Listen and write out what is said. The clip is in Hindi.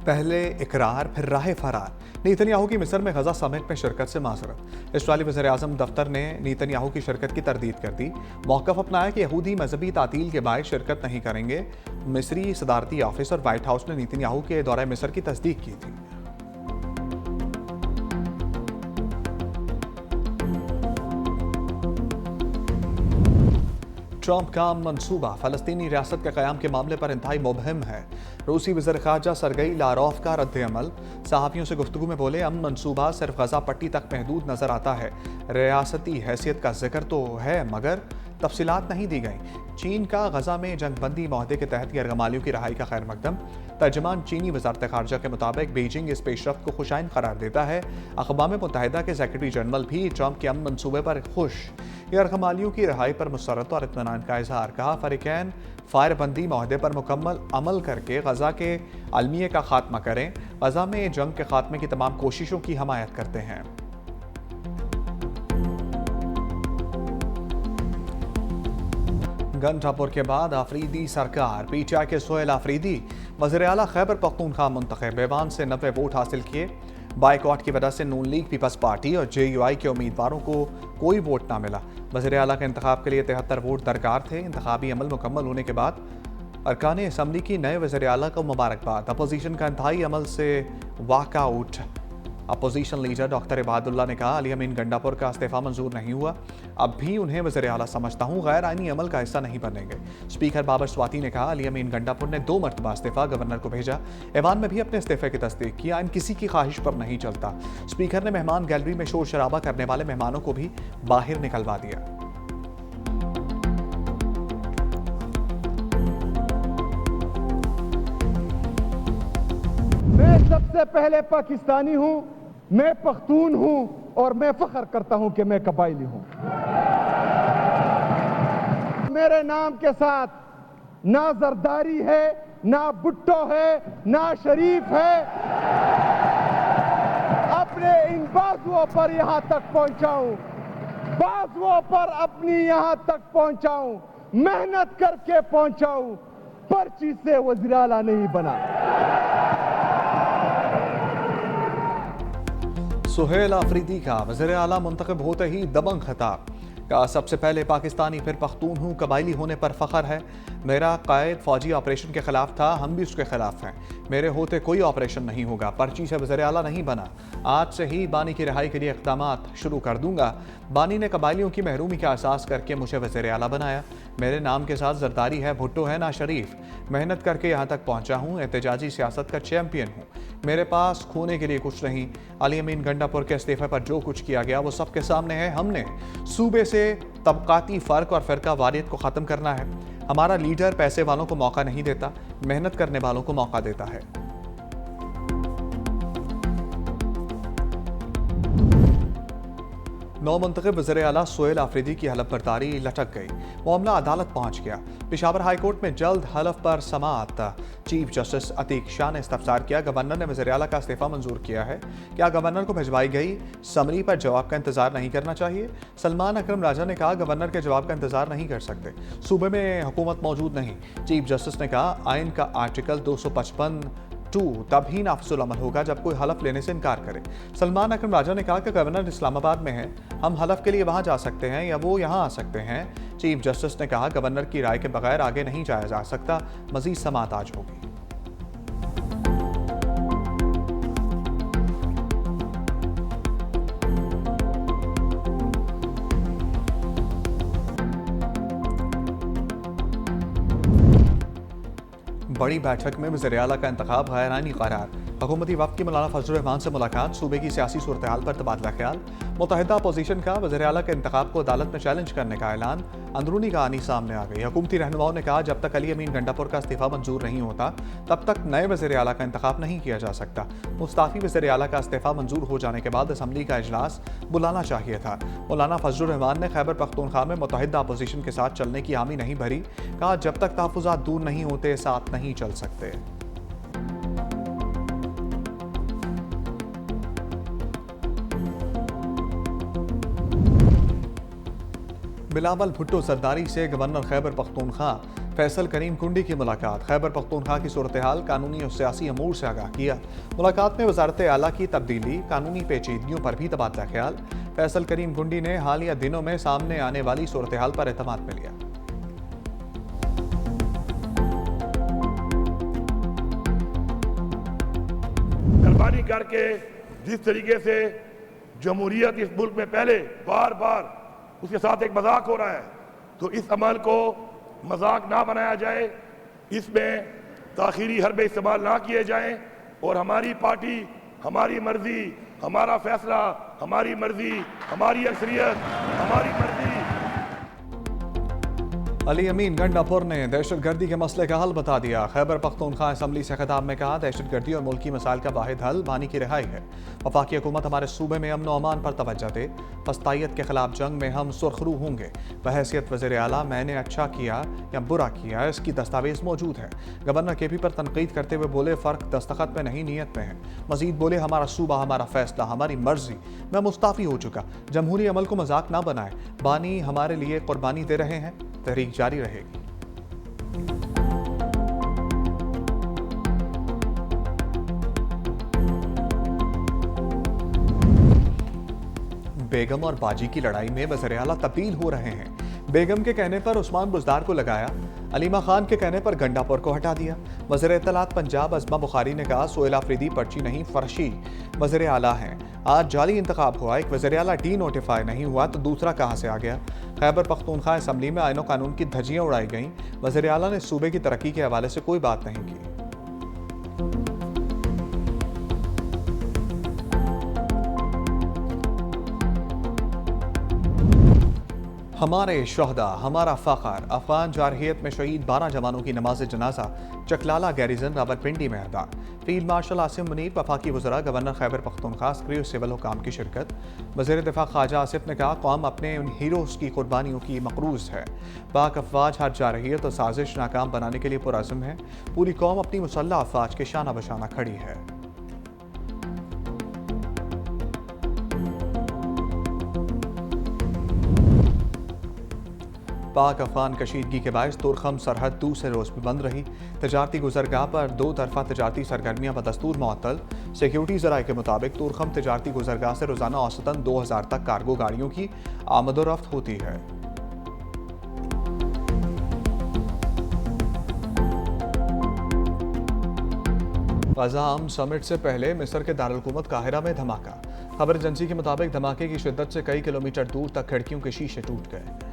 पहले इकरार फिर राह फरार। नेतन्याहू की मिस्र में गजा समिट में शिरकत से माजरत। इसराइली वज़ीर-ए-आज़म दफ्तर ने नेतन्याहू की शिरकत की तरदीद कर दी। मौक़िफ़ अपनाया कि यहूदी मजहबी तातील के बायस शिरकत नहीं करेंगे। मिस्री सदारती ऑफिस और व्हाइट हाउस ने नेतन्याहू के दौरे मिस्र की तस्दीक की थी। ट्रंप का मंसूबा फ़लस्तीनी रियासत के क़याम के मामले पर इंतहाई मुबहम है। रूसी वज़ीर ख़ारजा सरगई लारोफ का रद्द-ए-अमल। सहाफ़ियों से गुफ्तगू में बोले, अमन मंसूबा सिर्फ गजा पट्टी तक महदूद नज़र आता है। रियासती हैसियत का जिक्र तो है मगर तफसीलात नहीं दी गई। चीन का गजा में जंगबंदी माहदे के तहत यरगमालियों की रहाई का खैर मकदम। तर्जमान चीनी वज़ारत ख़ारजा के मुताबिक बीजिंग इस पेशरफ्त को खुशाइन करार देता है। अक़वाम मुत्तहिदा के सेक्रेटरी जनरल भी ट्रंप के अमन मंसूबे पर खुश। यरगमालियों की रहाई पर मुसर्रत और इत्मीनान का इजहार। कहा, फ़रीक़ैन फायरबंदी माहदे पर मुकम्मल अमल करके गजा के अलमिये का खात्मा करें। गजा में जंग के खात्मे की तमाम कोशिशों की हमायत करते हैं। गंडापुर के बाद आफरीदी सरकार। पीटीआई के सोहेल आफरीदी वज़ीर आला खैबर पख्तूनख्वा मुंतखब। ऐवान से 90 वोट हासिल किए। बाइकआउट की वजह से नून लीग, पीपल्स पार्टी और JUI के उम्मीदवारों को कोई वोट ना मिला। वज़ीर आला के इंतखाब के लिए 73 वोट दरकार थे। इंतखाबी अमल मुकम्मल होने के बाद अरकान असम्बली की नए वज़ीर आला को मुबारकबाद। अपोजिशन का इंतहाई अमल से walkout. Opposition leader doctor Ibadullah ने कहा, अली अमीन गंडापुर का इस्तीफ़ा मंजूर नहीं हुआ। अब भी उन्हें वज़ीर आला समझता हूँ, गैर आइनी अमल का हिस्सा नहीं बनेंगे। स्पीकर बाबर स्वाति ने कहा, अली अमीन गंडापुर ने 2 मरतबा इस्तीफ़ा गवर्नर को भेजा। ऐवान में भी अपने इस्तीफ़े की तस्दीक की। आइन किसी की ख्वाहिश पर नहीं चलता। स्पीकर ने मेहमान गैलरी में शोर शराबा करने वाले मेहमानों को भी बाहर निकलवा दिया। मैं सबसे पहले पाकिस्तानी हूं, मैं पख्तून हूं और मैं फख्र करता हूं कि मैं कबायली हूं। मेरे नाम के साथ ना जरदारी है, ना भुट्टो है, ना शरीफ है। अपने इन बाजुओं पर यहां तक पहुंचाऊं, बाजुओं पर अपनी यहां तक पहुंचाऊं, मेहनत करके पहुंचाऊं। पर्ची से वज़ीर आला नहीं बना। सोहेल आफरीदी का वज़ीर आला मुंतखब होते ही दबंग खिताब। कहा, सबसे पहले पाकिस्तानी फिर पख्तून हूँ, कबायली होने पर फ़ख्र है। मेरा कायद फौजी ऑपरेशन के खिलाफ था, हम भी उसके खिलाफ हैं। मेरे होते कोई ऑपरेशन नहीं होगा। पर्ची से वज़ीर आला नहीं बना। आज से ही बानी की रिहाई के लिए इक़दामात शुरू कर दूंगा। बानी ने कबायलियों की महरूमी का एहसास करके मुझे वज़ीर आला बनाया। मेरे नाम के साथ जरदारी है, भुट्टो है ना शरीफ। मेहनत करके यहाँ तक पहुँचा हूँ। एहतजाजी सियासत का चैम्पियन हूँ। मेरे पास खोने के लिए कुछ नहीं। अली अमीन गंडापुर के इस्तीफे पर जो कुछ किया गया वो सबके सामने है। हमने सूबे से तबकाती फ़र्क और फ़िरका वारियत को ख़त्म करना है। हमारा लीडर पैसे वालों को मौका नहीं देता, मेहनत करने वालों को मौका देता है। नौ मुंतखब वज़ीर आला सोहेल आफरीदी की हलफ बर्दारी लटक गई। मामला अदालत पहुंच गया। पेशावर हाई कोर्ट में जल्द हलफ पर समाअत। चीफ जस्टिस अतीक शाह ने इस्तफसार किया, गवर्नर ने वज़ीर आला का इस्तीफ़ा मंजूर किया है। क्या गवर्नर को भिजवाई गई समरी पर जवाब का इंतजार नहीं करना चाहिए? सलमान अकरम राजा ने कहा, गवर्नर के जवाब का इंतजार नहीं कर सकते, सूबे में हुकूमत मौजूद नहीं। चीफ जस्टिस ने कहा, आइन का आर्टिकल 255(2) तभी नाफिजुल अमल होगा जब कोई हलफ लेने से इनकार करे। सलमान अकरम राजा ने कहा कि गवर्नर इस्लामाबाद में है, हम हलफ के लिए वहां जा सकते हैं या वो यहां आ सकते हैं। चीफ जस्टिस ने कहा, गवर्नर की राय के बगैर आगे नहीं जाया जा सकता। मजीद समाअत आज होगी। बड़ी बैठक में वज़ीर आला का इंतखाब गैर आइनी करार। हुकूमती वफ़द की मौलाना फजल रहमान से मुलाकात। सूबे की सियासी सूरत हाल पर तबादला ख्याल। मुत्तहिदा अपोजिशन का वज़ीर आला के इंतखाब को अदालत में चैलेंज करने का ऐलान। अंदरूनी कहानी सामने आ गई। हुकूमती रहनुमाओं ने कहा, जब तक अली अमीन गंडापुर का इस्तीफ़ा मंजूर नहीं होता तब तक नए वज़ीर आला का इंतखाब नहीं किया जा सकता। मुस्ताफ़ी वज़ीर आला का इस्तीफ़ा मंजूर हो जाने के बाद असम्बली का इजलास बुलाना चाहिए था। मौलाना फजल रहमान ने खैबर पख्तूनख्वा में मुत्तहिदा अपोजिशन के साथ चलने की हामी नहीं भरी। कहा, जब तक तहफ़्फ़ुज़ात दूर नहीं होते साथ नहीं चल सकते। बिलावल भुट्टो जरदारी से गवर्नर खैबर पख्तूनख्वा फैसल करीम कुंडी की मुलाकात, खैबर पख्तूनख्वा की सूरत हाल, कानूनी और सियासी अमूर से आगाह किया। मुलाकात में वजारत आला की तब्दीली, कानूनी पेचीदगियों पर भी तबादला ख्याल। फैसल करीम कुंडी ने हालिया दिनों में सामने आने वाली सूरत हाल पर एतमाद में लिया। कुर्बानी करके जिस तरीके से जमहूरियत इस मुल्क में पहले बार बार उसके साथ एक मजाक हो रहा है, तो इस अमल को मजाक ना बनाया जाए, इसमें ताखीरी हरबे इस्तेमाल ना किए जाएं और हमारी पार्टी, हमारी मर्जी, हमारा फैसला, हमारी मर्जी, हमारी अक्सरियत, हमारी मर्जी। अली अमीन गंडापुर ने दहशतगर्दी के मसले का हल बता दिया। खैबर पख्तूनख्वा असम्बली से खिताब में कहा, दहशतगर्दी और मुल्की मसाइल का वाहिद हल बानी की रिहाई है। वफाकी हुकूमत हमारे सूबे में अमन अमान पर तवज्जो दे। फस्तायत के खिलाफ जंग में हम सुरखरू होंगे। बहैसियत वज़ीर आला मैंने अच्छा किया या बुरा किया, इसकी दस्तावेज मौजूद है। गवर्नर KP पर तनकीद करते हुए बोले, फ़र्क दस्तखत में नहीं नीयत में है। मजीद बोले, हमारा सूबा, हमारा फैसला, हमारी मर्जी। मैं मुस्ताफ़ी हो चुका। जमहूरी अमल को मजाक ना बनाए। बानी हमारे लिए कुर्बानी दे रहे हैं, तहरीक जारी रहेगी। बेगम और बाजी की लड़ाई में वज़ीर आला तब्दील हो रहे हैं। बेगम के कहने पर उस्मान बुज़दार को लगाया, अलीमा खान के कहने पर गंडापुर को हटा दिया। वज़ीर इत्तलात पंजाब अज़मा बुखारी ने कहा, सोहेल आफरीदी पर्ची नहीं फर्शी वज़ीर आला हैं। आज जाली इंतखाब हुआ, एक वज़ीर आला डी नोटिफाई नहीं हुआ तो दूसरा कहाँ से आ गया। खैबर पख्तूनख्वा असम्बली में आईन कानून की धज्जियाँ उड़ाई गईं। वज़ीर आला ने सूबे की तरक्की के हवाले से कोई बात नहीं की। हमारे शहदा, हमारा फ़ख्र। अफगान जारहियत में शहीद 12 जवानों की नमाज जनाजा चकलाला गैरिजन रावलपिंडी में अदा। फील्ड मार्शल आसिम मुनीर, वफाकी वज़रा, गवर्नर खैबर पख्तूनख्वा, सक्रिय सिविल हुकाम की शिरकत। वज़ीर दिफा ख्वाजा आसिफ ने कहा, कौम अपने उन हीरोज़ की कुर्बानियों की मक़रूज़ है। पाक अफवाज हर जारहियत और साजिश नाकाम बनाने के लिए पुरअज़्म है। पूरी कौम अपनी मुसल्लह अफवाज के शाना बशाना खड़ी है। पाक अफगान कशीदगी के बायस तुरखम सरहद दूसरे रोज भी बंद रही। तजारती गुजरगाह पर दो तरफा तजारती सरगर्मियां बदस्तूर मुअत्तल। सिक्योरिटी ज़राए के मुताबिक तुरखम तजारती गुजरगाह से रोजाना औसतन 2000 तक कार्गो गाड़ियों की आमदोरफ्त होती है। गजा अमन समिट से पहले मिस्र के दारुल-हुकूमत काहिरा में धमाका। खबर एजेंसी के मुताबिक धमाके की शिद्दत से कई किलोमीटर दूर तक खिड़कियों के शीशे टूट गए।